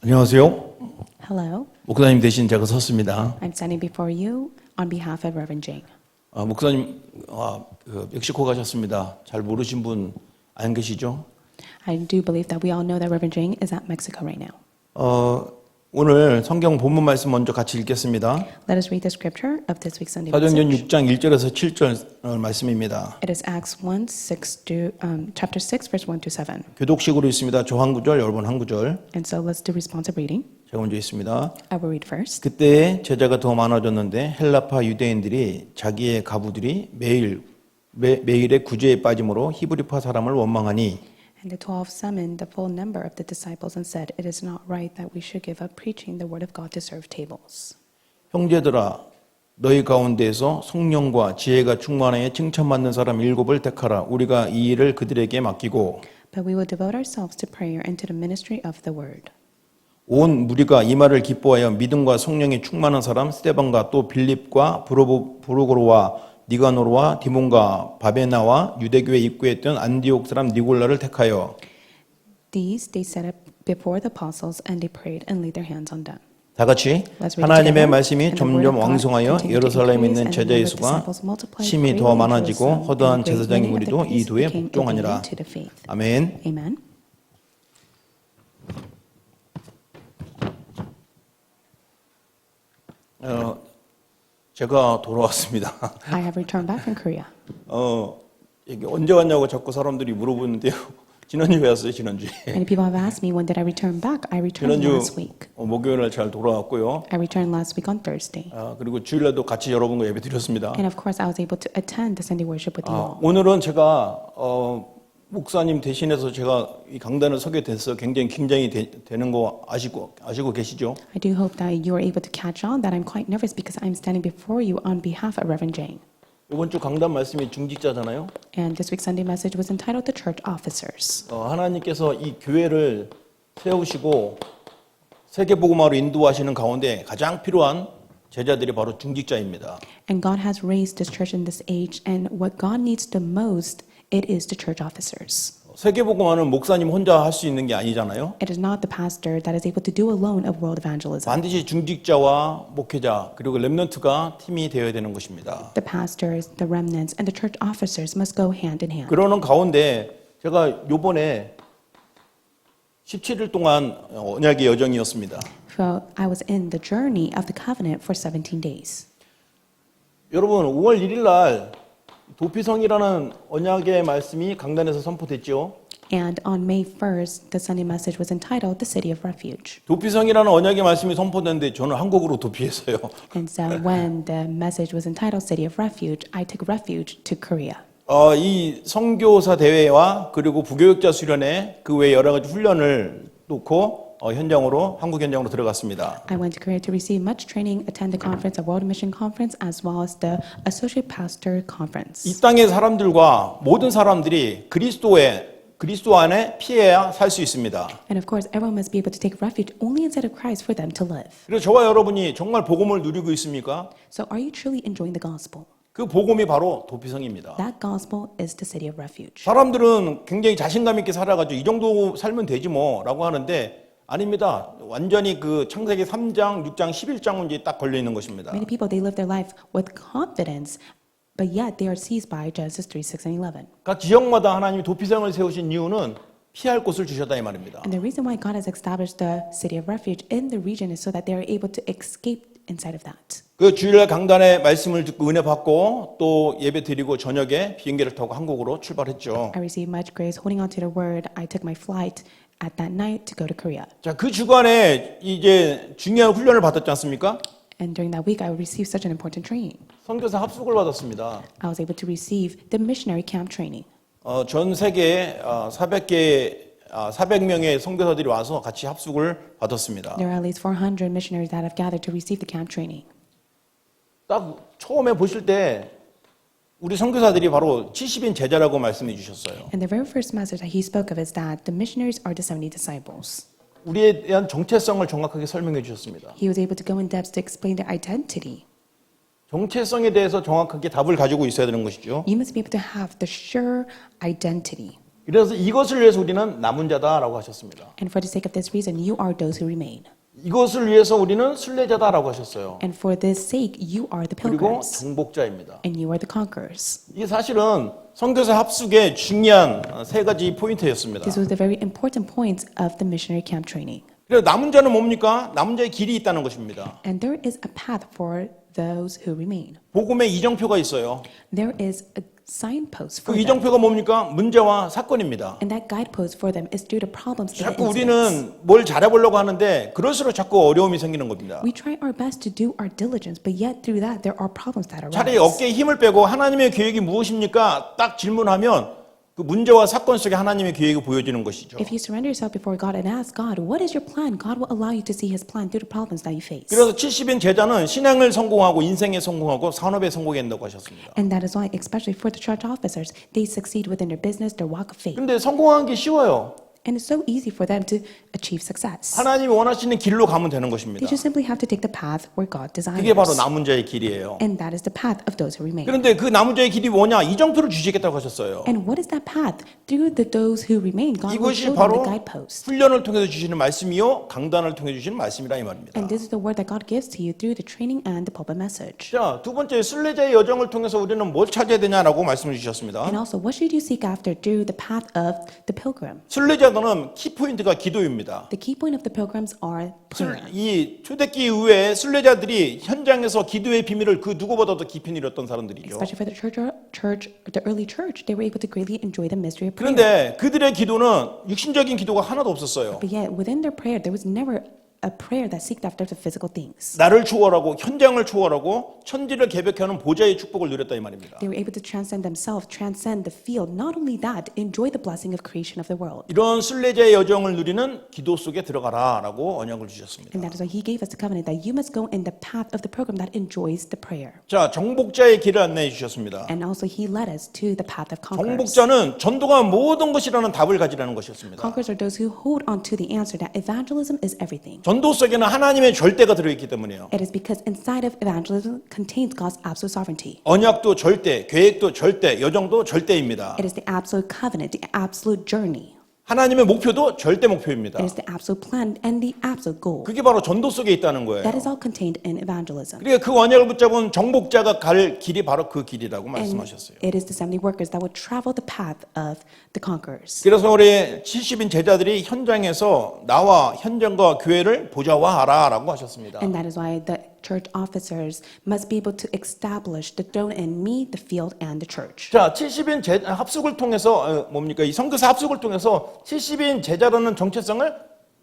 안녕하세요. Hello, 목사님 대신 제가 섰습니다. I'm standing before you on behalf of Reverend Jane. 목사님 멕시코 가셨습니다. 잘 모르신 분 안 계시죠? I do believe that we all know that Reverend Jane is at Mexico right now. 오늘 성경 본문 말씀 먼저 같이 읽겠습니다. Let us read the scripture of this week's Sunday 사도행전 message. 6장 1절에서 7절 말씀입니다. It is Acts 1, 6 to, chapter 6, verse 1 to 7. 교독식으로 있습니다. 저 한 구절, 여러분 한 구절. And so let's do responsive reading. 제가 먼저 있습니다. I will read first. 그때 제자가 더 많아졌는데 헬라파 유대인들이 자기의 가부들이 매일의 구제에 빠짐으로 히브리파 사람을 원망하니 And the 12 summoned the full number of the disciples and said, It is not right that we should give up preaching the word of God to serve tables. 형제들아 너희 가운데에서 성령과 지혜가 충만하여 칭찬받는 사람 7을 택하라. 우리가 이 일을 그들에게 맡기고 But we will devote ourselves to prayer and to the ministry of the word. 온 무리가 이 말을 기뻐하여 믿음과 성령이 충만한 사람 스데반과 또 빌립과 브루고로와 니가노르와 디몬과 바베나와 유대교에 입구했던 안디옥 사람 니골라를 택하여 These they set up before the apostles and they prayed and laid their hands on them. 다 같이 Let's read it 하나님의 together. 말씀이 And the word 점점 of God 왕성하여 continued to 예루살렘에 increase, 있는 and the 제자의 number of 수가 disciples multiplied 심히 더 greatly in 많아지고 Jerusalem, 허다한 and great 제사장의 many of the 무리도 이 priests 도에 became 복종하니라. obedient to the faith. 아멘. Amen. 제가 돌아왔습니다. I have returned back from Korea. 이게 언제 왔냐고 자꾸 사람들이 물어보는데요. 지난주에 왔어요, 지난주에. Many people have asked me when did I return back. I returned 지난주 last week. 목요일 날 잘 돌아왔고요. I returned last week on Thursday. 그리고 주일날도 같이 여러분과 예배 드렸습니다. And of course I was able to attend the Sunday worship with you all. 오늘은 제가 목사님 대신해서 제가 이 강단을 서게 돼서 굉장히 긴장이 되는 거 아시고 계시죠? I do hope that you are able to catch on that I'm quite nervous because I'm standing before you on behalf of Reverend Jane. 이번 주 강단 말씀이 중직자잖아요. And this week's Sunday message was entitled The Church Officers. 하나님께서 이 교회를 세우시고 세계복음화로 인도하시는 가운데 가장 필요한 제자들이 바로 중직자입니다. And God has raised this church in this age, and what God needs the most, it is the church officers. 세계복음화는 목사님 혼자 할 수 있는 게 아니잖아요. It is not the pastor that is able to do alone of world evangelism. 반드시 중직자와 목회자 그리고 렘넌트가 팀이 되어야 되는 것입니다. The pastors, the remnants, and the church officers must go hand in hand. 그러는 가운데 제가 요번에 17일 동안 언약의 여정이었습니다. So I was in the journey of the covenant for 17 days. 여러분 5월 1일 날 도피성이라는 언약의 말씀이 강단에서 선포됐죠. And on May 1st, the Sunday message was entitled The City of Refuge. 도피성이라는 언약의 말씀이 선포됐는데 저는 한국으로 도피했어요. And so when the message was entitled City of Refuge, I took refuge to Korea. 이 선교사 대회와 그리고 부교육자 수련회 그 외 여러 가지 훈련을 놓고 한국 현장으로 들어갔습니다. I went to Korea to receive much training, attend the conference, a World Mission Conference, as well as the Associate Pastor Conference. 이 땅의 사람들과 모든 사람들이 그리스도 안에 피해야 살 수 있습니다. And of course, everyone must be able to take refuge only inside of Christ for them to live. 그래서 저와 여러분이 정말 복음을 누리고 있습니까? So are you truly enjoying the gospel? 그 복음이 바로 도피성입니다. That gospel is the city of refuge. 사람들은 굉장히 자신감 있게 살아가지고 이 정도 살면 되지 뭐라고 하는데 아닙니다. 완전히 그 창세기 3장, 6장, 11장 문제에 딱 걸려 있는 것입니다. Many people, they live their life with confidence, but yet they are seized by Genesis 3, 6, and 11. 그러니까 지역마다 하나님이 도피성을 세우신 이유는 피할 곳을 주셨다 이 말입니다. And the reason why God has established the city of refuge in the region is so that they are able to escape inside of that. 그 주일날 강단의 말씀을 듣고 은혜 받고 또 예배 드리고 저녁에 비행기를 타고 한국으로 출발했죠. I received much grace holding on to the word. I took my flight at that night to go to Korea. 자, 그 주간에 이제 중요한 훈련을 받았지 않습니까? And during that week, I received such an important training. 선교사 합숙을 받았습니다. I was able to receive the missionary camp training. 전 세계에 400명의 선교사들이 와서 같이 합숙을 받았습니다. There are at least 400 missionaries that have gathered to receive the camp training. 딱 처음에 보실 때 우리 선교사들이 바로 70인 제자라고 말씀해 주셨어요. And the very first message that he spoke of is that the missionaries are the 70 disciples. 우리에 대한 정체성을 정확하게 설명해 주셨습니다. He was able to go in depth to explain their identity. 정체성에 대해서 정확하게 답을 가지고 있어야 되는 것이죠. You must be able to have the sure identity. 그래서 이것을 위해서 우리는 남은 자다라고 하셨습니다. And for the sake of this reason, you are those who remain. 이것을 위해서 우리는 순례자다라고 하셨어요. And for this sake, you are the 그리고 pilgrims. 정복자입니다. And you are the conquerors. 이게 사실은 선교사 합숙의 중요한 세 가지 포인트였습니다. This was the very important points of the missionary camp training. 그래서 남은 자는 뭡니까? 남은 자의 길이 있다는 것입니다. And there is a path for those who remain. 복음의 이정표가 있어요. There is a signpost 그 for them. 이정표가 뭡니까? 문제와 사건입니다. And that guidepost for them is due to problems and 자꾸 incidents. 우리는 뭘 잘해보려고 하는데 그럴수록 자꾸 어려움이 생기는 겁니다. We try our best to do our diligence, but yet through that there are problems that 차라리 arise. 어깨에 힘을 빼고 하나님의 계획이 무엇입니까? 딱 질문하면 그 문제와 사건 속에 하나님의 계획이 보여지는 것이죠. If you surrender yourself before God and ask God, what is your plan? God will allow you to see His plan through the problems that you face. 그래서 70인 제자는 신앙을 성공하고 인생에 성공하고 산업에 성공한다고 하셨습니다. And that is why, especially for the church officers, they succeed within their business, their walk of faith. 근데 성공하는 게 쉬워요. And it's so easy for them to achieve success. 하나님이 원하시는 길로 가면 되는 것입니다. They just simply have to take the path where God desires. 그게 바로 남은 자의 길이에요. And that is the path of those who remain. 그런데 그 남은 자의 길이 뭐냐? 이정표를 주시겠다고 하셨어요. And what is that path? Through those who remain, God will 이것이 show them 바로 the guidepost. 훈련을 통해서 주시는 말씀이요, 강단을 통해 주시는 말씀이라 이 말입니다. And this is the word that God gives to you through the training and the pulpit message. 자, 두 번째 순례자의 여정을 통해서 우리는 뭘 찾아야 되냐라고 말씀을 주셨습니다. And also, what should you seek after through the path of the pilgrim? 순례자들은 키포인트가 기도입니다. The key point of the pilgrims are prayer. 이 초대기 이후에 순례자들이 현장에서 기도의 비밀을 그 누구보다도 깊이 누렸던 사람들이죠. Especially for the the early church, they were able to greatly enjoy the mystery of prayer. 그런데 그들의 기도는 육신적인 기도가 하나도 없었어요. But yet, within their prayer, there was never a prayer that seeked after the physical things. 나를 초월하고 현장을 초월하고 천지를 개벽하는 보좌의 축복을 누렸다 이 말입니다. They were able to transcend themselves, transcend the field. Not only that, enjoy the blessing of creation of the world. 이런 순례자의 여정을 누리는 기도 속에 들어가라라고 언약을 주셨습니다. And that is why He gave us the covenant that you must go in the path of the pilgrim that enjoys the prayer. 자, 정복자의 길을 안내해 주셨습니다. And also He led us to the path of conquerors. 정복자는 전도가 모든 것이라는 답을 가지라는 것이었습니다. Conquerors are those who hold on to the answer that evangelism is everything. 전도 속에는 하나님의 절대가 들어있기 때문에요. It is because inside of evangelism contains God's absolute sovereignty. 언약도 절대, 계획도 절대, 여정도 절대입니다. It is the absolute covenant, the absolute journey. 하나님의 목표도 절대 목표입니다. It is the absolute plan and the absolute goal. 그게 바로 전도 속에 있다는 거예요. That is all contained in evangelism. 그러니까 그 언약을 붙잡은 정복자가 갈 길이 바로 그 길이라고 And 말씀하셨어요. it is the 70 workers that would travel the path of the conquerors. 그래서 우리 70인 제자들이 현장에서 나와 현장과 교회를 보좌화하라라고 하셨습니다. And that is why the church officers must be able to establish the throne and meet the field and the church. 자, 70인 합숙을 통해서 뭡니까? 이 선교사 합숙을 통해서 70인 제자라는 정체성을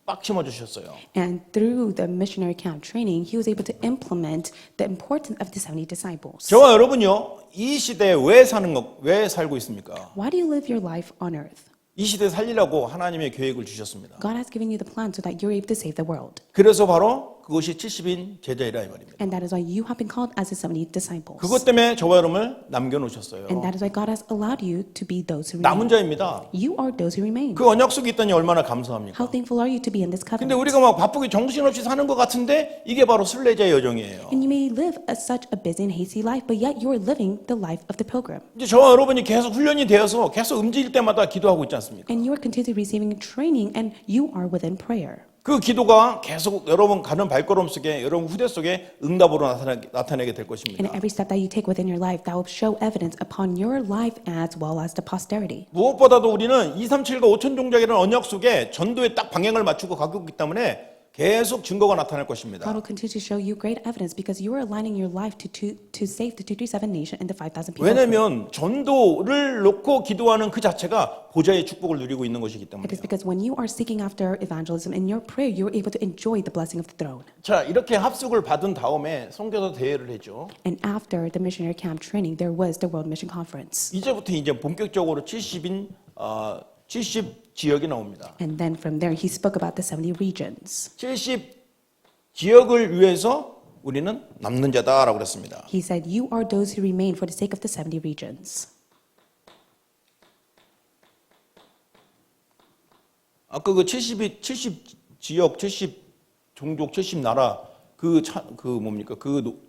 빡 심어 주셨어요. And through the missionary camp training, he was able to implement the importance of the 70 disciples. 저와 여러분요, 이 시대에 왜 살고 있습니까? Why do you live your life on earth? 이 시대 살리려고 하나님의 계획을 주셨습니다. God has given you the plan so that you're able to save the world. 그래서 바로 그것이 70인 제자이라 이 말입니다. And that is why you have been called as the 70 disciples. 그것 때문에 저와 여러분을 남겨놓으셨어요. And that is why God has allowed you to be those who 남은 remain. 자입니다. You are those who remain. 그 언약 속에 있다니 얼마나 감사합니까? How thankful are you to be in this 근데 covenant? 우리가 막 바쁘게 정신없이 사는 것 같은데 이게 바로 순례자의 여정이에요. And you may live such a busy and hasty life, but yet you are living the life of the pilgrim. 이제 저와 여러분이 계속 훈련이 되어서 계속 움직일 때마다 기도하고 있지 않습니까? And you are continually receiving training, and you are within prayer. 그 기도가 계속 여러분 가는 발걸음 속에 여러분 후대 속에 응답으로 나타내게 될 And 것입니다. every step that you take within your life, that will show evidence upon your life as well as the posterity. 무엇보다도 우리는 237과 5천 종족이라는 언약 속에 전도에 딱 방향을 맞추고 가고 있기 때문에 계속 증거가 나타날 God 것입니다. will continue to show you great evidence because you are aligning your life to save the 237 nation and the 5,000 people. 왜냐하면 전도를 놓고 기도하는 그 자체가 보좌의 축복을 누리고 있는 것이기 It 때문에. is because when you are seeking after evangelism in your prayer, you are able to enjoy the blessing of the throne. 자, 이렇게 합숙을 받은 다음에 선교사 대회를 했죠. And after the missionary camp training, there was the World Mission Conference. 이제부터 이제 본격적으로 70 지역이 나옵니다. And then from there, he spoke about the 70 regions. 70 지역을 위해서 우리는 남는 자다라고 그랬습니다. He said, you are those who remain for the sake of the 70 regions. 아까 그 70 지역, 70 종족, 70 나라 그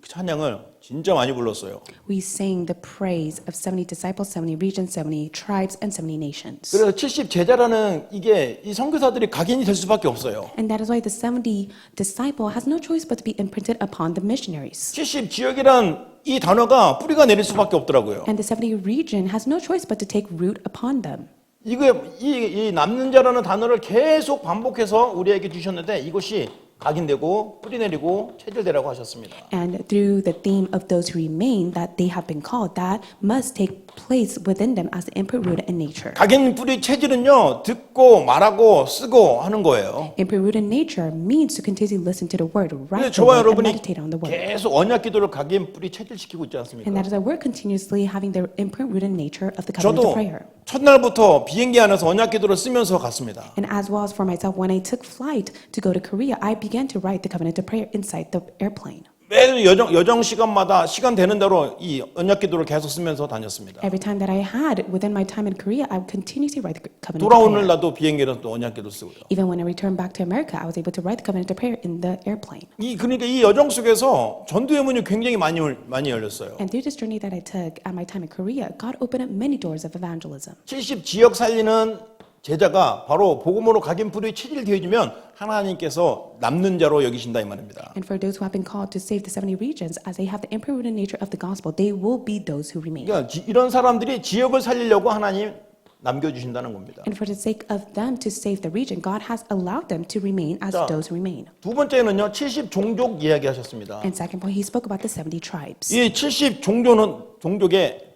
찬양을 진짜 많이 불렀어요. We sang the praise of 70 disciples, 70 regions, 70 tribes, and 70 nations. 그래서 70 제자라는 이게 이 선교사들이 각인이 될 수밖에 없어요. And that is why the 70 disciple has no choice but to be imprinted upon the missionaries. 70 지역이란 이 단어가 뿌리가 내릴 수밖에 없더라고요. And the 70 region has no choice but to take root upon them. 이 남는 자라는 단어를 계속 반복해서 우리에게 주셨는데 이것이 각인되고 뿌리 내리고 체질되라고 하셨습니다. And through the theme of those who remain, that they have been called, that must take place within them as the imprint rooted in nature. 각인 뿌리 체질은요 듣고 말하고 쓰고 하는 거예요. Imprint rooted in nature means to continuously listen to the word, 근데 write the 저와 word, and 여러분이 meditate on the word. 계속 언약 기도를 각인 뿌리 체질시키고 있지 않습니까? And that is why we're continuously having the imprint rooted nature of the covenant of 저도 prayer. 첫날부터 비행기 안에서 언약 기도를 쓰면서 갔습니다. And as well as for myself, when I took flight to go to Korea, I began to write the covenant of prayer inside the airplane. 매일 여정 시간마다 시간 되는 대로 이 언약 기도를 계속 쓰면서 다녔습니다. Every time that I had within my time in Korea, I would continuously write the covenant of 돌아오는 prayer. 날도 비행기에서 또 언약 기도 쓰고요. Even when I returned back to America, I was able to write the covenant of prayer in the airplane. 그러니까 이 여정 속에서 전도의 문이 굉장히 많이 열렸어요. And through this journey that I took at my time in Korea, God opened up many doors of evangelism. 70 지역 살리는 제자가 바로 복음으로 각인 뿌리 체질되어지면 하나님께서 남는 자로 여기신다 이 말입니다. And for those who have been called to save the 70 regions, as they have the imprint nature of the gospel, they will be those who remain. 그러니까 이런 사람들이 지역을 살리려고 하나님 남겨주신다는 겁니다. And for the sake of them to save the region, God has allowed them to remain as 자, those who remain. 두 번째는요 70 종족 이야기하셨습니다. And second point, he spoke about the 70 tribes. 이 70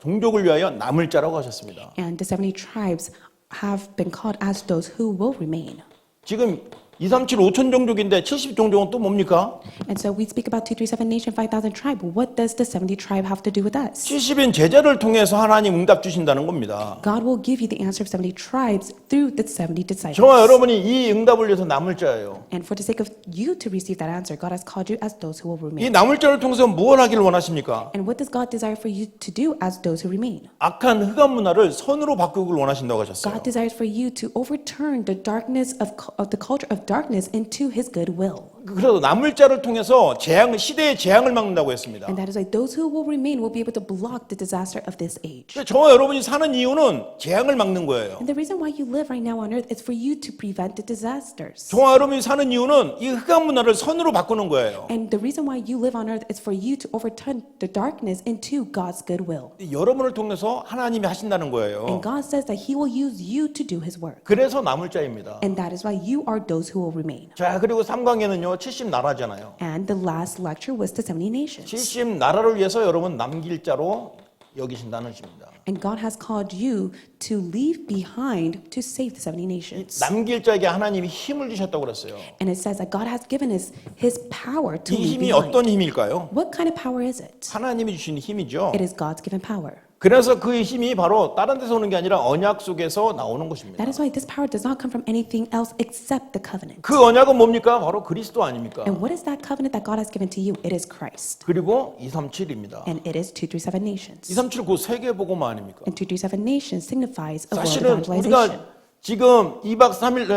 종족을 위하여 남을 자라고 하셨습니다. And the 70 tribes have been called as those who will remain. 지금 237 5천 종족인데 70 종족은 또 뭡니까? And so we speak about 237 nation, 5,000 tribe. What does the 70 tribe have to do with us? 70인 제자를 통해서 하나님 응답 주신다는 겁니다. God will give you the answer of 70 tribes through the 70 disciples. 저와 여러분이 이 응답을 위해서 남을 자예요. And for the sake of you to receive that answer, God has called you as those who will 이 remain. 남을 자를 통해서 무엇을 하기를 원하십니까? And what does God desire for you to do as those who remain? 악한 흑암 문화를 선으로 바꾸기를 원하신다고 하셨어요. God desires for you to overturn the darkness of the culture of darkness into His good will. 그래서 남을 자를 통해서 시대의 재앙을 막는다고 했습니다. And that is why those who will remain will be able to block the disaster of this age. 저와 여러분이 사는 이유는 재앙을 막는 거예요. And the reason why you live right now on earth is for you to prevent the disasters. 저와 여러분이 사는 이유는 이 흑암 문화를 선으로 바꾸는 거예요. And the reason why you live on earth is for you to overturn the darkness into God's good will. 여러분을 통해서 하나님이 하신다는 거예요. And God says that He will use you to do His work. 그래서 남을 자입니다. And that is why you are those who will remain. 자, 그리고 3강에는요 70 나라잖아요. And the last lecture was the 70 nations. 70 나라를 위해서 여러분 남길 자로 여기신다는 것입니다. And God has called you to leave behind to save the 70 nations. 남길 자에게 하나님이 힘을 주셨다고 그랬어요. And it says that God has given us His power to 이 leave 힘이 behind. 어떤 힘일까요? What kind of power is it? 하나님이 주신 힘이죠. It is God's given power. 그래서 그 힘이 바로 다른 데서 오는 게 아니라 언약 속에서 나오는 것입니다. That is why this power does not come from anything else except the covenant. 그 언약은 뭡니까? 바로 그리스도 아닙니까? And what is that covenant that God has given to you? It is Christ. 그리고 237입니다. And it is 237 nations. 237 그 세계 복음 아닙니까? And 237 nations signifies a world 사실은 evangelization. 우리가 지금 2박 3일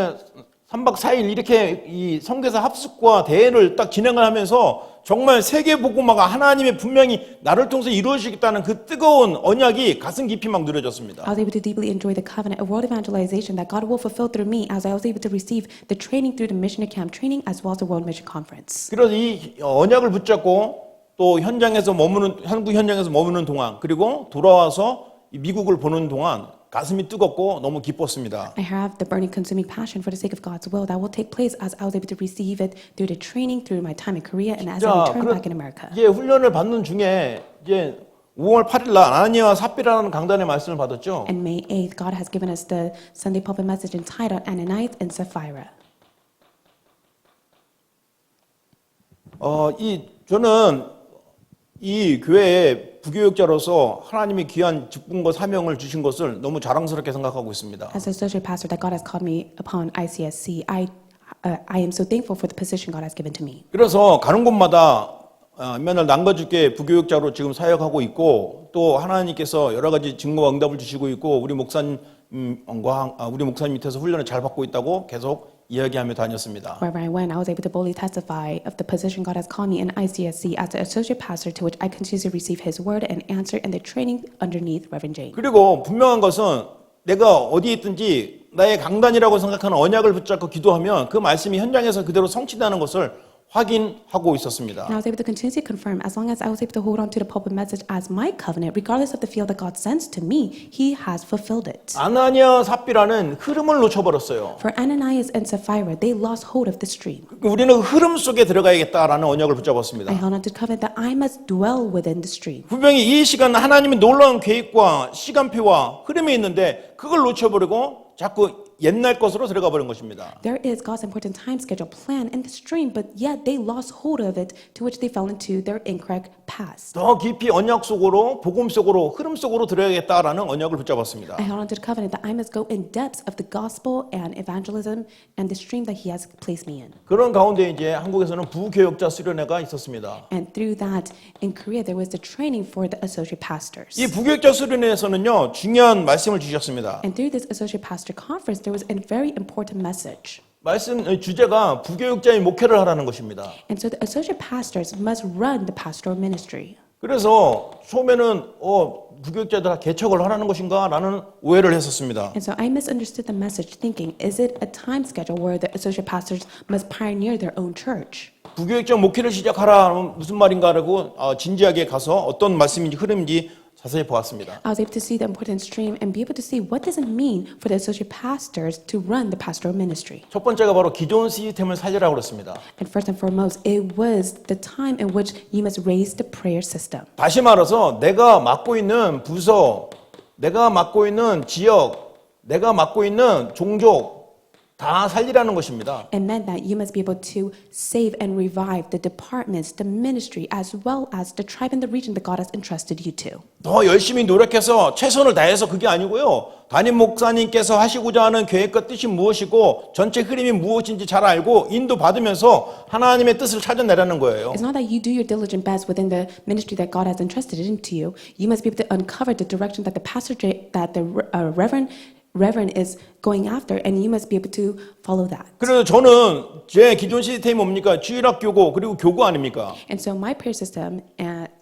3박 4일 이렇게 이 선교사 합숙과 대회를 딱 진행을 하면서 정말 세계 복음화가 하나님의 분명히 나를 통해서 이루어지겠다는 그 뜨거운 언약이 가슴 깊이 막 누려졌습니다. I was able to deeply enjoy the covenant of world evangelization that God will fulfill through me as I was able to receive the training through the missionary camp training as well as the World Mission Conference. 그래서 이 언약을 붙잡고 또 한국 현장에서 머무는 동안 그리고 돌아와서 미국을 보는 동안 가슴이 뜨겁고 너무 기뻤습니다. I have the burning, consuming passion for the sake of God's will that will take place as I was able to receive it through the training, through my time in Korea, and as I return back in America. 이제 훈련을 받는 중에 이제 5월 8일 날 아나니아와 삽비라는 강단의 말씀을 받았죠. And May 8th, God has given us the Sunday pulpit message entitled Ananias and Sapphira. 저는 이 교회의 부교육자로서 하나님이 귀한 직분과 사명을 주신 것을 너무 자랑스럽게 생각하고 있습니다. As an associate pastor that God has called me upon ICSC, I am so thankful for the position God has given to me. 그래서 가는 곳마다 맨날 남가주께 부교육자로 지금 사역하고 있고 또 하나님께서 여러 가지 증거와 응답을 주시고 있고 우리 목사님 밑에서 훈련을 잘 받고 있다고 계속 이야기하며 다녔습니다. Wherever I went, I was able to boldly testify of the position God has called me in ICSC as the associate pastor, to which I continue to receive His word and answer in the training underneath Reverend James. 그리고 분명한 것은 내가 어디에 있든지 나의 강단이라고 생각하는 언약을 붙잡고 기도하면 그 말씀이 현장에서 그대로 성취되는 것을 확인하고 있었습니다. And I was able to continuously confirm, as long as I was able to hold on to the pulpit message as my covenant, regardless of the field that God sends to me, He has fulfilled it. 아나니아 삽비라는 흐름을 놓쳐버렸어요. For Ananias and Sapphira, they lost hold of the stream. 우리는 흐름 속에 들어가야겠다라는 언약을 I 붙잡았습니다. held on to the covenant that I must dwell within the stream. 분명히 이 시간 하나님의 놀라운 계획과 시간표와 흐름이 있는데 그걸 놓쳐버리고 자꾸 옛날 것으로 들어가 버린 것입니다. There is God's important time schedule plan in the stream, but yet they lost hold of it, to which they fell into their incorrect past. 더 깊이 언약 속으로 복음 속으로 흐름 속으로 들어야겠다라는 언약을 붙잡았습니다. I held on to the covenant that I must go in depths of the gospel and evangelism and the stream that He has placed me in. 그런 가운데 이제 한국에서는 부교역자 수련회가 있었습니다. And through that, in Korea, there was the training for the associate pastors. 이 부교역자 수련회에서는요 중요한 말씀을 주셨습니다. And through this associate pastor conference, there was a very important message. 말씀 주제가 부교역자의 목회를 하라는 것입니다. And so the associate pastors must run the pastoral ministry. 그래서 처음에는 부교역자들 다 개척을 하라는 것인가라는 오해를 했었습니다. And so I misunderstood the message, thinking, is it a time schedule where the associate pastors must pioneer their own church? 부교역자 목회를 시작하라 무슨 말인가라고 진지하게 가서 어떤 말씀인지 흐름인지 자세히 보았습니다. I was able to see the important stream and be able to see what does it mean for the associate pastors to run the pastoral ministry. 첫 번째가 바로 기존 시스템을 살리라고 그랬습니다. And first and foremost, it was the time in which you must raise the prayer system. 다시 말해서 내가 맡고 있는 부서, 내가 맡고 있는 지역, 내가 맡고 있는 종족 다 살리라는 것입니다. It meant that you must be able to save and revive the departments, the ministry, as well as the tribe and the region that God has entrusted you to. 더 열심히 노력해서 최선을 다해서 그게 아니고요. 담임 목사님께서 하시고자 하는 계획과 뜻이 무엇이고 전체 흐름이 무엇인지 잘 알고 인도받으면서 하나님의 뜻을 찾아내라는 거예요. It's not that you do your diligent best within the ministry that God has entrusted into you. You must be able to uncover the direction that the pastor, that the reverend is going after, and you must be able to follow that. 그래서 저는 제 기존 시스템이 뭡니까? 주일학교고 그리고 교구 아닙니까? And so my prayer system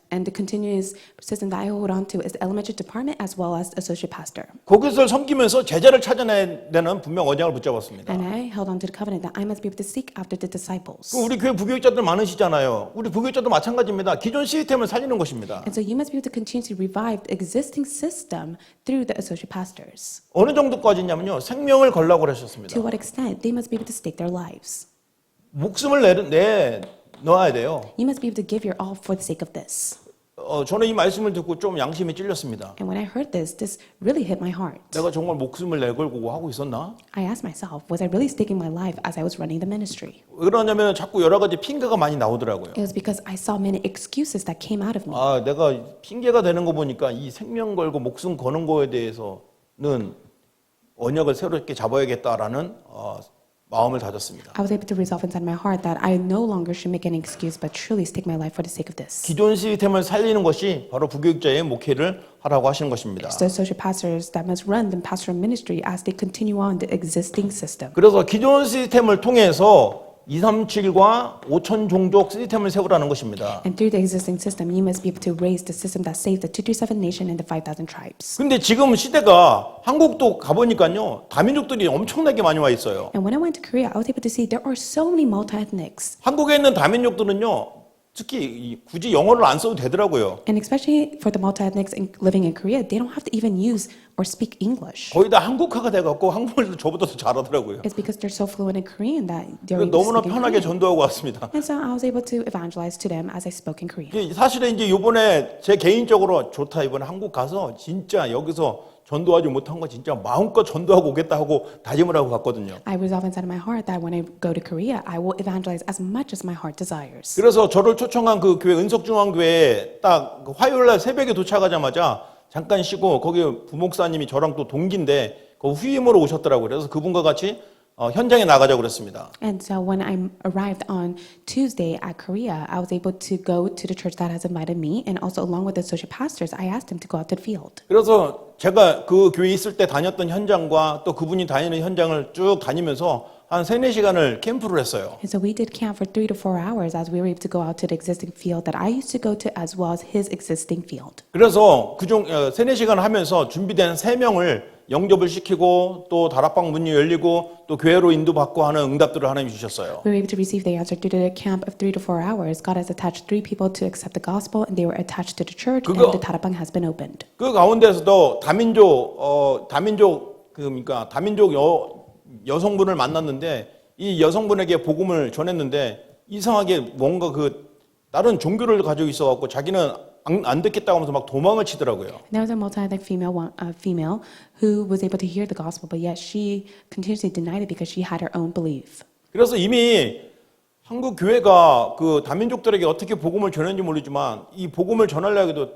and the continuous system that I hold on to is the elementary department as well as associate pastor. 그것을 섬기면서 제자를 찾아내야 되는 분명 언약을 붙잡았습니다. And I held on to the covenant that I must be able to seek after the disciples. 우리 교회 부교육자들 많으시잖아요. 우리 부교육자도 마찬가지입니다. 기존 시스템을 살리는 것입니다. And so you must be able to continue to revive the existing system through the associate pastors. 어느 정도까지냐면요. 생명을 걸라고 하셨습니다. To what extent? They must be able to stake their lives. 목숨을 넣어야 돼요. You must be able to give your all for the sake of this. 저는 이 말씀을 듣고 좀 양심이 찔렸습니다. And when I heard this really hit my heart. 내가 정말 목숨을 내걸고 하고 있었나? I asked myself, was I really staking my life as I was running the ministry? 왜 그러냐면 자꾸 여러 가지 핑계가 많이 나오더라고요. It was because I saw many excuses that came out of me. 내가 핑계가 되는 거 보니까 이 생명 걸고 목숨 거는 거에 대해서는 언약을 새롭게 잡아야겠다라는 마음을 다졌습니다. I was able to resolve inside my heart that I no longer should make any excuse but truly stake my life for the sake of this. 기존 시스템을 살리는 것이 바로 부교육자의 목회를 하라고 하시는 것입니다. It's the associate pastors that must run the pastoral ministry as they continue on the existing system. 그래서 기존 시스템을 통해서 237과 5천 종족 시스템을 세우라는 것입니다. And through the existing system, you must be able to raise the system that saved the 237 nation and the 5,000 tribes. 근데 지금 시대가 한국도 가보니까요. 다민족들이 엄청나게 많이 와 있어요. And when I went to Korea, I was able to see there are so many multi-ethnics. 한국에 있는 다민족들은요. 특히 굳이 영어를 안 써도 되더라고요. And especially for the multi-ethnics living in Korea, they don't have to even use or speak English. 거의 다 한국화가 돼갖고 한국말도 저보다 더 잘하더라고요. It's because they're so fluent in Korean that they're able to 너무나 speak in 편하게 Korean. 전도하고 왔습니다. And so I was able to evangelize to them as I spoke in Korean. 사실은 이제 이번에 제 개인적으로 좋다 이번에 한국 가서 진짜 여기서 전도하지 못한 거 진짜 마음껏 전도하고 오겠다 하고 다짐을 하고 갔거든요. I resolve inside of my heart that when I go to Korea, I will evangelize as much as my heart desires. 그래서 저를 초청한 그 교회 은석중앙교회에 딱 화요일 날 새벽에 도착하자마자 잠깐 쉬고 거기 부목사님이 저랑 또 동기인데 그 후임으로 오셨더라고요. 그래서 그분과 같이 현장에 나가자고 그랬습니다. And so when I arrived on Tuesday at Korea, I was able to go to the church that has invited me, and also along with the associate pastors, I asked them to go out to the field. 그래서 제가 그 교회에 있을 때 다녔던 현장과 또 그분이 다니는 현장을 쭉 다니면서 한 3-4시간을 캠프를 했어요. And so we did camp for 3 to 4 hours as we were able to go out to the existing field that I used to go to as well as his existing field. 그래서 그중 3-4시간 하면서 준비된 3명을 영접을 시키고 또 다락방 문이 열리고 또 교회로 인도받고 하는 응답들을 하나님이 주셨어요. We were able to receive the answer through the camp of 3 to 4 hours. God has attached 3 people to accept the gospel, and they were attached to the church, and the tarapang has been opened. 그 가운데서도 다민족 여성분을 만났는데 이 여성분에게 복음을 전했는데 이상하게 뭔가 그 다른 종교를 가지고 있어갖고 자기는 안 듣겠다고 하면서 막 도망을 치더라고요. There was a multi-ethnic female who was able to hear the gospel, but yet she continuously denied it because she had her own belief. 그래서 이미 한국 교회가 그 다민족들에게 어떻게 복음을 전했는지 모르지만 이 복음을 전하려고 해도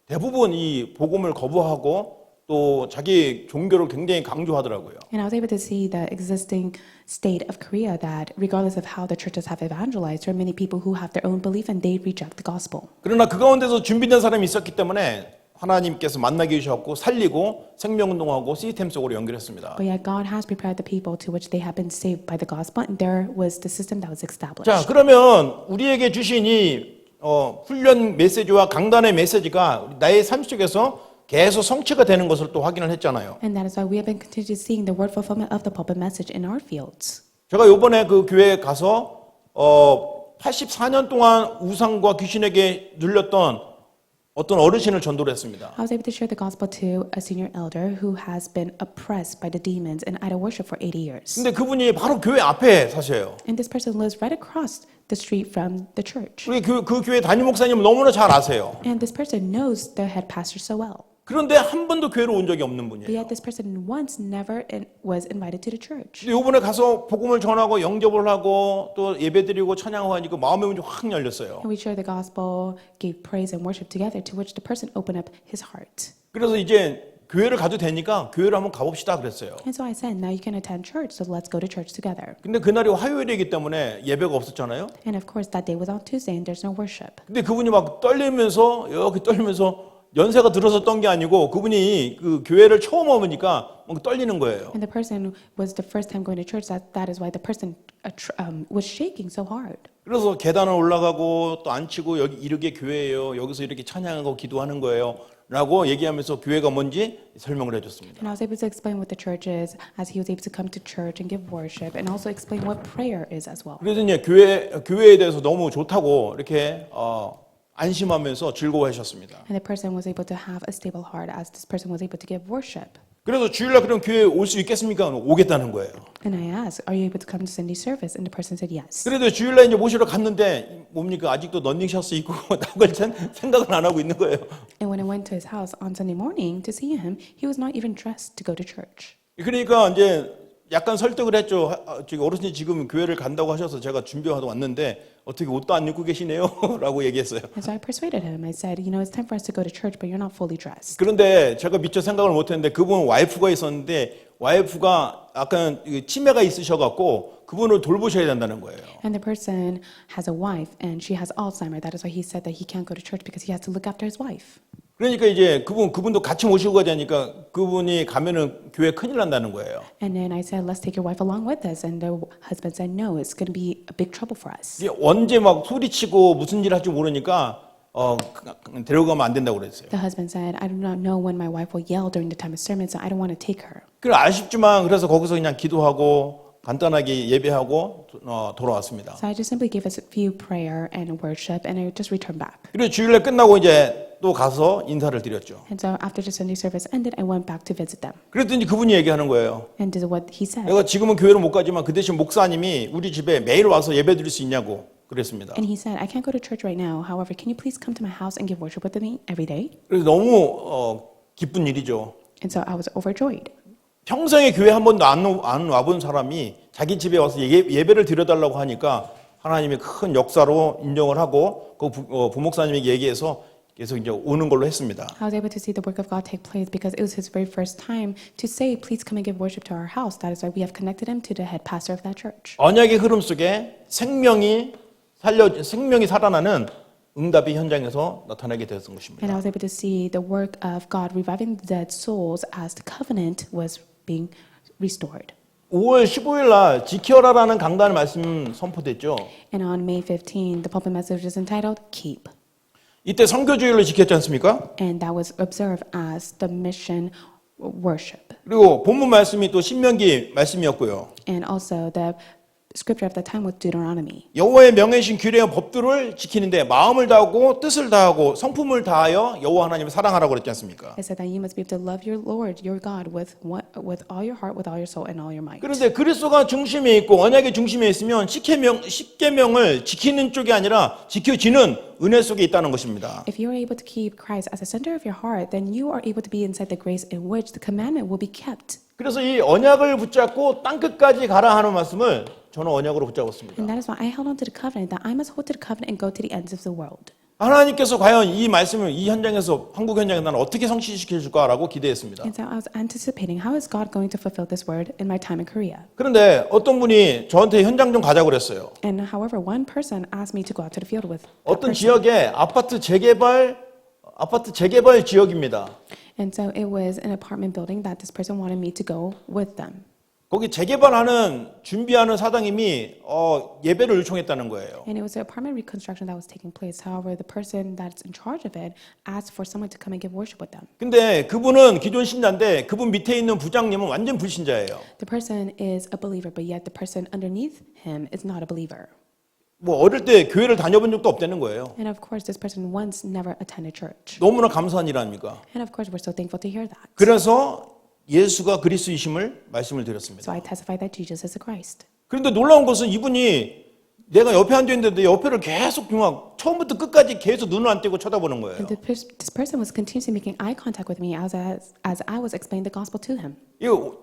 대부분 이 복음을 거부하고 또 자기 종교를 굉장히 강조하더라고요. And I was able to see the existing state of Korea that regardless of how the churches have evangelized, there are many people who have their own belief and they reject the gospel. 그러나 그 가운데서 준비된 사람이 있었기 때문에 하나님께서 만나게 주셨고 살리고 생명운동하고 시스템 속으로 연결했습니다. But yet God has prepared the people to which they have been saved by the gospel, and there was the system that was established. 자, 그러면 우리에게 주신 이 훈련 메시지와 강단의 메시지가 나의 삶 속에서 계속 성취가 되는 것을 또 확인을 했잖아요. And that is why we have been continuously seeing the word fulfillment of the pulpit message in our fields. 제가 이번에 그 교회에 가서 84년 동안 우상과 귀신에게 눌렸던 어떤 어르신을 전도를 했습니다. I was able to share the gospel to a senior elder who has been oppressed by the demons and idol worship for 80 years. 근데 그분이 바로 교회 앞에 사셔요. And this person lives right across the street from the church. 우리 그 교회 담임 목사님 너무나 잘 아세요. And this person knows the head pastor so well. 그런데 한 번도 교회로 온 적이 없는 But 분이에요. yet this person once never was invited to the church. 근데 이번에 가서 복음을 전하고 영접을 하고 또 예배드리고 찬양하고 하니까 마음의 문이 확 열렸어요. And we shared the gospel, gave praise and worship together, to which the person opened up his heart. 그래서 이제 교회를 가도 되니까 교회를 한번 가봅시다 그랬어요. And so I said, now you can attend church, so let's go to church together. 근데 그날이 화요일이기 때문에 예배가 없었잖아요. And of course that day was on Tuesday and there's no worship. 근데 그분이 막 떨리면서 이렇게 떨리면서 연세가 들어서 떤 게 아니고 그분이 그 교회를 처음 와보니까 막 떨리는 거예요. And the person was the first time going to church. That is why the person was shaking so hard. 그래서 계단을 올라가고 또 앉히고 여기 이렇게 교회예요. 여기서 이렇게 찬양하고 기도하는 거예요. 라고 얘기하면서 교회가 뭔지 설명을 해줬습니다. And I was able to explain what the church is as he was able to come to church and give worship and also explain what prayer is as well. 그래서 이제 교회에 대해서 너무 좋다고 이렇게 안심하면서 즐거워하셨습니다. And the person was able to have a stable heart as this person was able to give worship. 그래서 주일날 그럼 교회에 올 수 있겠습니까? 오겠다는 거예요. And I asked, are you able to come to Sunday service? And the person said yes. 그래도 주일날 이제 모시러 갔는데 뭡니까? 아직도 런닝셔츠 입고 나갈 생각을 안 하고 있는 거예요. And when I went to his house on Sunday morning to see him, he was not even dressed to go to church. 그러니까 이제 약간 설득을 했죠. 어르신이 지금 교회를 간다고 하셔서 제가 준비하러 왔는데 어떻게 옷도 안 입고 계시네요? 라고 얘기했어요. And so I persuaded him. I said, you know, it's time for us to go to church, but you're not fully dressed. 그런데 제가 미처 생각을 못했는데 그분 와이프가 있었는데 와이프가 약간 치매가 있으셔갖고 그분을 돌보셔야 된다는 거예요. And the person has a wife and she has Alzheimer's. That is why he said that he can't go to church because he has to look after his wife. 그러니까 이제 그분도 같이 모시고 가자니까 그분이 가면은 교회 큰일 난다는 거예요. And then I said, let's take your wife along with us. And the husband said, no, it's going to be a big trouble for us. 이게 언제 막 소리치고 무슨 일 할지 모르니까 데려가면 안 된다고 그랬어요. The husband said, I do not know when my wife will yell during the time of sermon, so I don't want to take her. 그래 아쉽지만 그래서 거기서 그냥 기도하고 간단하게 예배하고 돌아왔습니다. So I just simply gave us a few prayer and worship, and I just returned back. 그리고 주일날 끝나고 이제 또 가서 인사를 드렸죠. And so after the Sunday service ended, I went back to visit them. 그랬더니 그분이 얘기하는 거예요. And this is what he said. 내가 지금은 교회를 못 가지만 그 대신 목사님이 우리 집에 매일 와서 예배 드릴 수 있냐고 그랬습니다. And he said, I can't go to church right now. However, can you please come to my house and give worship with me every day? 그래서 너무 기쁜 일이죠. And so I was overjoyed. 평생에 교회 한 번도 안 와본 사람이 자기 집에 와서 예배를 드려달라고 하니까 하나님이 큰 역사로 인정을 하고 그 부목사님에게 얘기해서 계속 이제 오는 걸로 했습니다. I was able to see the work of God take place because it was his very first time to say, please come and give worship to our house. That is why we have connected him to the head pastor of that church. 언약의 흐름 속에 생명이 살아나는 응답이 현장에서 나타나게 되었던 것입니다. And I was able to see the work of God reviving the dead souls as the covenant was being restored. 5월 15일 날 지켜라라는 강단 말씀 선포됐죠. And on May 15, the pulpit message is entitled Keep. 이때 선교주일로 지켰지 않습니까? And that was observed as the mission worship. 그리고 본문 말씀이 또 신명기 말씀이었고요. And also the scripture of the time was Deuteronomy. 여호와의 명예신 규례와 법들을 지키는데 마음을 다하고 뜻을 다하고 성품을 다하여 여호와 하나님을 사랑하라고 그랬지 않습니까? It said that you must be able to love your Lord, your God, with all your heart, with all your soul, and all your might. 그런데 그리스도가 중심에 있고 언약의 중심에 있으면 십계명을 지키는 쪽이 아니라 지켜지는 은혜 속에 있다는 것입니다. If you are able to keep Christ as the center of your heart, then you are able to be inside the grace in which the commandment will be kept. 그래서 이 언약을 붙잡고 땅 끝까지 가라 하는 말씀을 저는 언약으로 붙잡았습니다. And that is why I held on to the covenant, that I must hold to the covenant and go to the ends of the world. 하나님께서 과연 이 말씀을 이 현장에서 한국 현장에 나는 어떻게 성취시켜 줄까라고 기대했습니다. And so I was anticipating, how is God going to fulfill this word in my time in Korea? 그런데 어떤 분이 저한테 현장 좀 가자고 그랬어요. And however, one person asked me to go out to the field with that 어떤 person. 지역에 아파트 재개발 지역입니다. And so it was an apartment building that this person wanted me to go with them. 거기 준비하는 사장님이 예배를 요청했다는 거예요. And it was an apartment reconstruction that was taking place. However, the person that's in charge of it asked for someone to come and give worship with them. 근데 그분은 기존 신자인데 그분 밑에 있는 부장님은 완전 불신자예요. The person is a believer, but yet the person underneath him is not a believer. 뭐 어릴 때 교회를 다녀본 적도 없다는 거예요. And of course, this person once never attended church. 너무나 감사한 일 아닙니까? And of course, we're so thankful to hear that. 그래서 예수가 그리스도이심을 말씀을 드렸습니다. So I testify that Jesus is the Christ. 그런데 놀라운 것은 이분이 내가 옆에 앉아 있는데 옆에를 계속 막 처음부터 끝까지 계속 눈을 안 떼고 쳐다보는 거예요. And this person was continuously making eye contact with me as I was explaining the gospel to him. 이거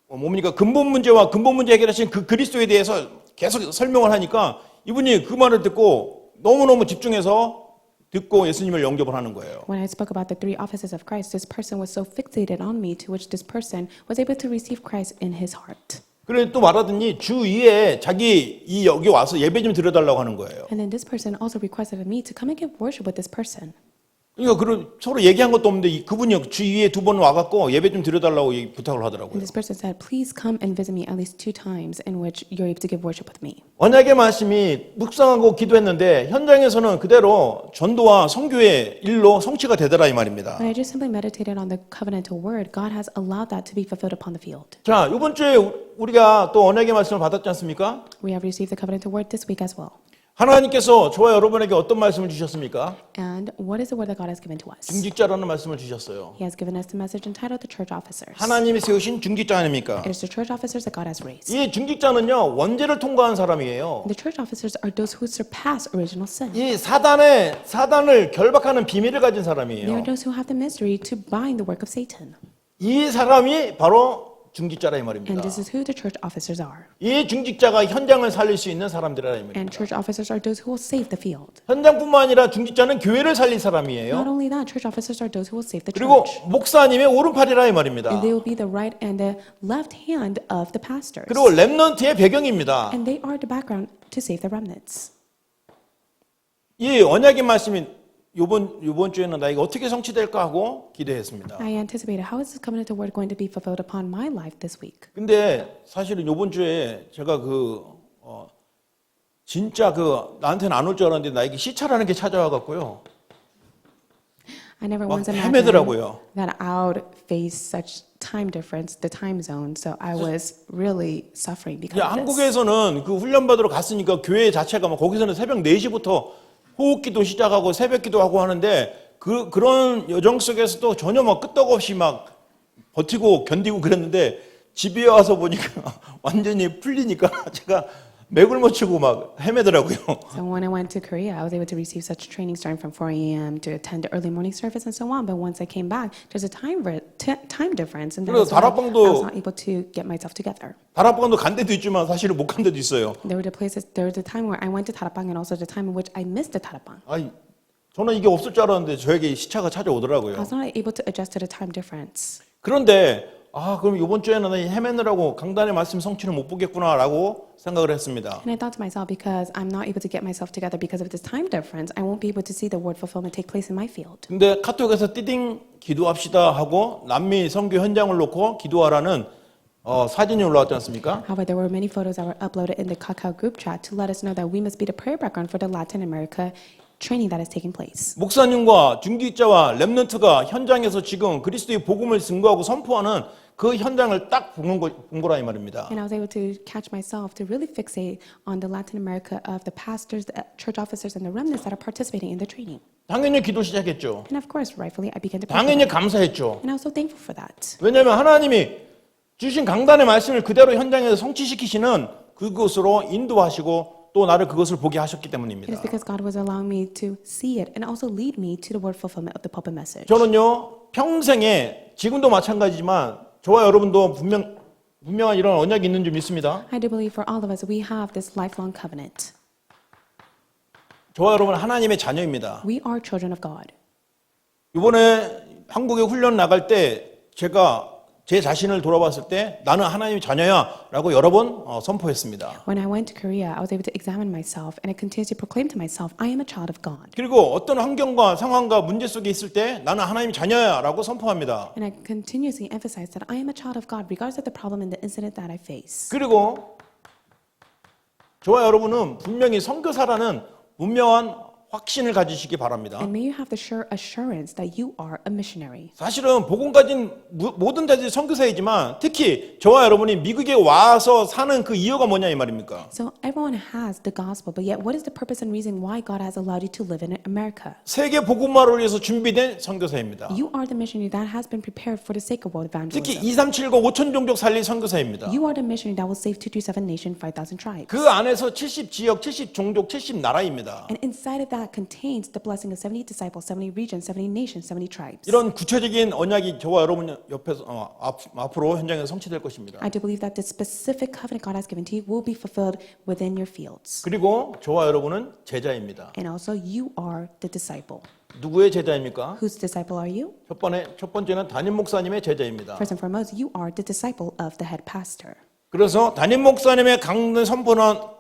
뭡니까? 근본 문제와 근본 문제 해결하신 그 그리스도에 대해서 계속 설명을 하니까 이분이 그 말을 듣고 너무너무 집중해서 듣고 예수님을 영접을 하는 거예요. When I spoke about the three offices of Christ, this person was so fixated on me to which this person was able to receive Christ in his heart. 그래 또 말하더니 주 2에 여기 와서 예배 좀 드려달라고 하는 거예요. And then this person also requested of me to come and give worship with this person. 그러니까 서로 얘기한 것도 없는데 그분이 주 2에 2번 와갖고 예배 좀 드려달라고 부탁을 하더라고요. And this person said, please come and visit me at least 2 times in which you're able to give worship with me. 언약의 말씀이 묵상하고 기도했는데 현장에서는 그대로 전도와 선교의 일로 성취가 되더라 이 말입니다. When I just simply meditated on the covenantal word, God has allowed that to be fulfilled upon the field. 자, 이번 주에 우리가 또 언약의 말씀을 받았지 않습니까? We have received the covenantal word this week as well. 하나님께서 저와 여러분에게 어떤 말씀을 주셨습니까? And what is the word that God has given to us? 중직자라는 말씀을 주셨어요. He has given us the message entitled the church officers. 하나님이 세우신 중직자 아닙니까? It is the church officers that God has raised. 이 중직자는요 원죄를 통과한 사람이에요. The church officers are those who surpass original sin. 이 사단을 결박하는 비밀을 가진 They are 사람이에요. those who have the mystery to bind the work of Satan. 이 사람이 바로 중직자라 이 말입니다. And this is who the church officers are. 이 중직자가 현장을 살릴 수 있는 사람들이라 이 말입니다. And church officers are those who will save the field. 현장뿐만 아니라 중직자는 교회를 살릴 Not 사람이에요. only that, church officers are those who will save the 그리고 church. 목사님의 오른팔이라 이 말입니다. And they will be the right and the left hand of the pastors. 그리고 렘넌트의 배경입니다. And they are the background to save the remnants. 이 언약의 말씀이 이번 주에는 나에게 어떻게 성취될까 하고 기대했습니다. I anticipated, how is this covenantal word going to be fulfilled upon my life this week? 근데 사실은 이번 주에 제가 진짜 나한테는 안 올 줄 알았는데 나에게 시차라는 게 찾아와 갖고요. I never 막 once imagined 헤매더라고요. that I would face such time difference, the time zone. So I was really suffering because of this. 한국에서는 그 훈련 받으러 갔으니까 교회 자체가 막 거기서는 새벽 4시부터 호흡기도 시작하고 새벽기도 하고 하는데 그런 여정 속에서도 전혀 막 끄떡없이 막 버티고 견디고 그랬는데 집에 와서 보니까 완전히 풀리니까 제가 맥을 못 치고 막 헤매더라고요. So when I went to Korea, I was able to receive such training starting from 4 a.m. to attend the early morning service and so on. But once I came back, there's a time difference, and 그래서 that's why I 다락방도- was not able to get myself together. 다락방도 간 데도 있지만 사실은 못 간 데도 있어요. There was a time where I went to Tarapang and also the time in which I missed the Tarapang. 저는 이게 없을 줄 알았는데 저에게 시차가 I 찾아오더라고요. was not able to adjust to the time difference. 그런데 그럼 이번 주에는 헤매느라고 강단의 말씀 성취를 못 보겠구나라고 생각을 했습니다. And I thought to myself, because I'm not able to get myself together because of this time difference, I won't be able to see the word fulfillment take place in my field. 근데 카톡에서 띠딩 기도합시다 하고 남미 선교 현장을 놓고 기도하라는 사진이 올라왔지 않습니까? However, there were many photos that were uploaded in the Kakao group chat to let us know that we must be the prayer background for the Latin America training that is taking place. 목사님과 중직자와 렘넌트가 현장에서 지금 그리스도의 복음을 증거하고 선포하는 그 현장을 딱 본 거라 이 말입니다. And I was able to catch myself to really fixate on the Latin America of the pastors, the church officers, and the remnants that are participating in the training. 당연히 기도 시작했죠. And of course, rightfully, I began to pray. 당연히 감사했죠. And I was so thankful for that. 왜냐하면 하나님이 주신 강단의 말씀을 그대로 현장에서 성취시키시는 그곳으로 인도하시고 또 나를 그것을 보게 하셨기 It 때문입니다. is because God was allowing me to see it and also lead me to the word fulfillment of the pulpit message. 저는요 평생에 지금도 마찬가지지만 저와 여러분도 분명한 이런 언약이 있는 줄 믿습니다. I do believe for all of us, we have this lifelong covenant. 저와 여러분 하나님의 자녀입니다. We are children of God. 이번에 한국에 훈련 나갈 때 제가 제 자신을 돌아봤을 때 나는 하나님의 자녀야 라고 여러 번 선포했습니다. When I went to Korea, I was able to examine myself and I continuously proclaim to myself, I am a child of God. 그리고 어떤 환경과 상황과 문제 속에 있을 때 나는 하나님의 자녀야 라고 선포합니다. And I continuously emphasize that I am a child of God regardless of the problem and the incident that I face. 그리고 저와 여러분은 분명히 선교사라는 분명한 확신을 가지시기 바랍니다. And may you have the sure assurance that you are a missionary. 사실은 복음 가진 모든 자들이 선교사이지만 특히 저와 여러분이 미국에 와서 사는 그 이유가 뭐냐 이 말입니까? So everyone has the gospel, but yet what is the purpose and reason why God has allowed you to live in America? 세계 복음화를 위해서 준비된 선교사입니다. You are the missionary that has been prepared for the sake of world 특히 evangelism. 2379 5천 종족 살릴 선교사입니다. You are the missionary that will save 227 nation, 5,000 tribes. 그 안에서 70지역, 70종족, 70나라입니다. And inside of that contains the blessing of 70 disciples, 70 regions, 70 nations, 70 tribes. 이런 구체적인 언약이 저와 여러분 옆에서 앞으로 현장에서 성취될 것입니다. I do believe that the specific covenant God has given to you will be fulfilled within your fields. 그리고 저와 여러분은 제자입니다. And also you are the disciple. 누구의 제자입니까? Whose disciple are you? 첫 번째는 담임 목사님의 제자입니다. First and foremost, you are the disciple of the head pastor. 그래서 담임 목사님의 강단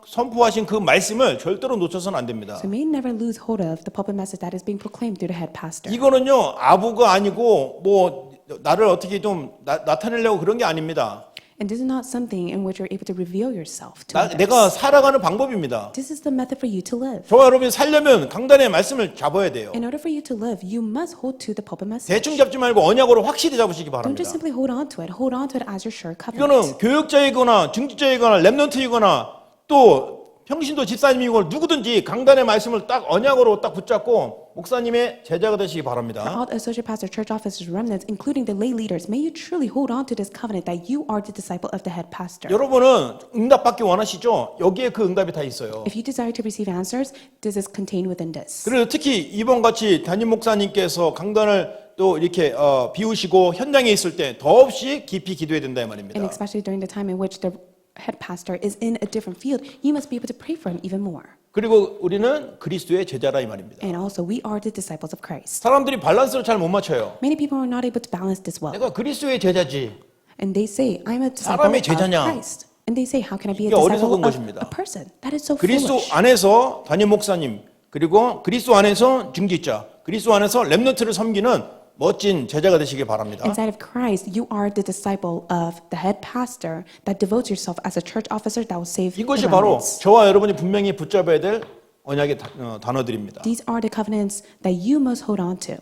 선포하신 그 말씀을 절대로 놓쳐서는 안 됩니다. So may you never lose hold of the pulpit message that is being proclaimed through the head pastor. 이거는요 아부가 아니고 뭐 나를 어떻게 좀 나타내려고 그런 게 아닙니다. And this is not something in which you're able to reveal yourself to others. 내가 살아가는 방법입니다. This is the method for you to live. 저와 여러분이 살려면 강단의 말씀을 잡아야 돼요. In order for you to live, you must hold to the pulpit message. 대충 잡지 말고 언약으로 확실히 잡으시기 Don't 바랍니다. just simply hold on to it. Hold on to it as your sure covenant. 이거는 교육자이거나 중직자이거나 렘넌트이거나 또 평신도 집사님이고 누구든지 강단의 말씀을 딱 언약으로 딱 붙잡고 목사님의 제자가 되시기 바랍니다. All the associate pastors, church officers, remnants, including the lay leaders, may you truly hold on to this covenant that you are the disciple of the head pastor. 여러분은 응답받기 원하시죠? 여기에 그 응답이 다 있어요. If you desire to receive answers, this is contained within this. 그래서 특히 이번 같이 담임 목사님께서 강단을 또 이렇게 비우시고 현장에 있을 때 더없이 깊이 기도해야 된다 이 말입니다. And especially during the time in which the head pastor is in a different field, you must be able to pray for him even more. 그리고 우리는 그리스도의 제자라 이 말입니다. And also, we are the disciples of Christ. 사람들이 밸런스를 잘 못 맞춰요. Many people are not able to balance this well. 내가 그리스도의 제자지. And they say, I'm a disciple 사람의 of 제자냐? Christ. And they say, how can I be a 이게 어리석은 disciple of 것입니다. a person? That is so 그리스도 foolish. 안에서 담임 목사님 그리고 그리스도 안에서 중직자 그리스도 안에서 렘넌트를 섬기는 멋진 제자가 되시길 바랍니다. Inside of Christ, you are the disciple of the head pastor that devotes yourself as a church officer that will save the 이것이 바로 remnants. 저와 여러분이 분명히 붙잡아야 될 언약의 단어들입니다. These are the covenants that you must hold on to.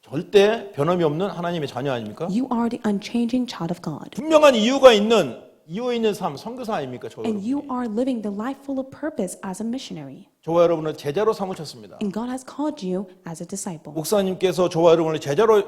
절대 변함이 없는 하나님의 자녀 아닙니까? You are the unchanging child of God. 분명한 이유가 있는 이유 있는 삶 선교사 아닙니까? And you are living the life full of purpose as a missionary. 저와 여러분을 제자로 삼으셨습니다. And God has called you as a disciple. 목사님께서 저와 여러분을 제자로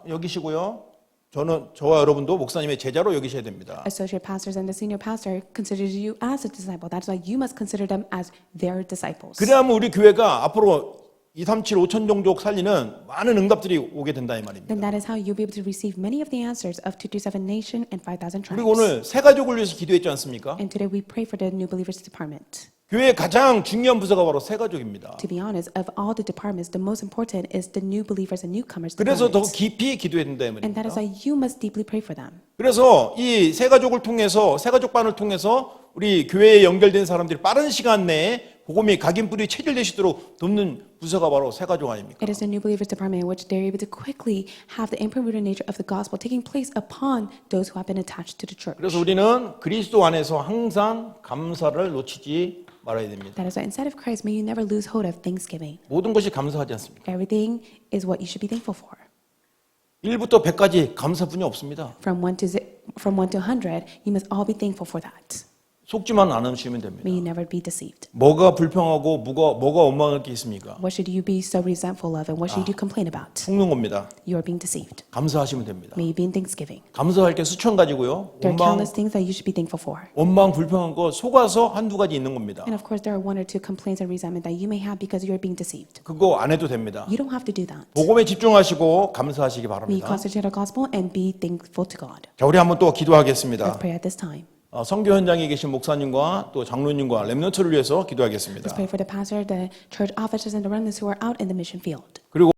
여기시고요. 저와 여러분도 목사님의 제자로 여기셔야 됩니다. Associate pastors and the senior pastor considers you as a disciple. That's why you must consider them as their disciples. 그래야만 우리 교회가 앞으로 237 5천 종족 살리는 많은 응답들이 오게 된다 이 말입니다. Then that is how you'll be able to receive many of the answers of 227 nation and 5,000 tribes. 그리고 오늘 새 가족을 위해서 기도했지 않습니까? And today we pray for the new believers department. 교회의 가장 중요한 부서가 바로 새 가족입니다. To be honest, of all the departments, the most important is the new believers and newcomers 그래서 더 department. 깊이 기도해야 된다 이 And that is 말입니다. why you must deeply pray for them. 그래서 이 새 가족을 통해서 새 가족반을 통해서 우리 교회에 연결된 사람들이 빠른 시간 내에 복음이 각인 뿌리 체질되시도록 돕는 부서가 바로 새가족 아닙니까? It is the new believers department in which they're able to quickly have the impermuted nature of the gospel taking place upon those who have been attached to the church. 그래서 우리는 그리스도 안에서 항상 감사를 놓치지 말아야 됩니다. That is why inside of Christ, may you never lose hold of thanksgiving. 모든 것이 감사하지 않습니다. Everything is what you should be thankful for. 1부터 100까지 감사뿐이 없습니다. From 1 to 100, you must all be thankful for that. 속지만 않으시면 됩니다. May you never be deceived. 뭐가 불평하고 뭐가 원망할 게 있습니까? What should you be so resentful of and what should you complain about? 속는 겁니다. You are being deceived. 감사하시면 됩니다. May you be in thanksgiving. 감사할 게 수천 가지고요. There are countless things that you should be thankful for. 원망 불평한 거 속아서 한두 가지 있는 겁니다. And of course, there are one or two complaints and resentment that you may have because you are being deceived. 그거 안 해도 됩니다. You don't have to do that. 복음에 집중하시고 감사하시기 May you 바랍니다. concentrate on the gospel and be thankful to God. 자, 우리 한번 또 Let's 기도하겠습니다. pray at this time. 선교 현장에 계신 목사님과 또 장로님과 렘넌트를 위해서 기도하겠습니다. Let's pray for the pastor, the church officers, and the remnants who are out in the mission field. 그리고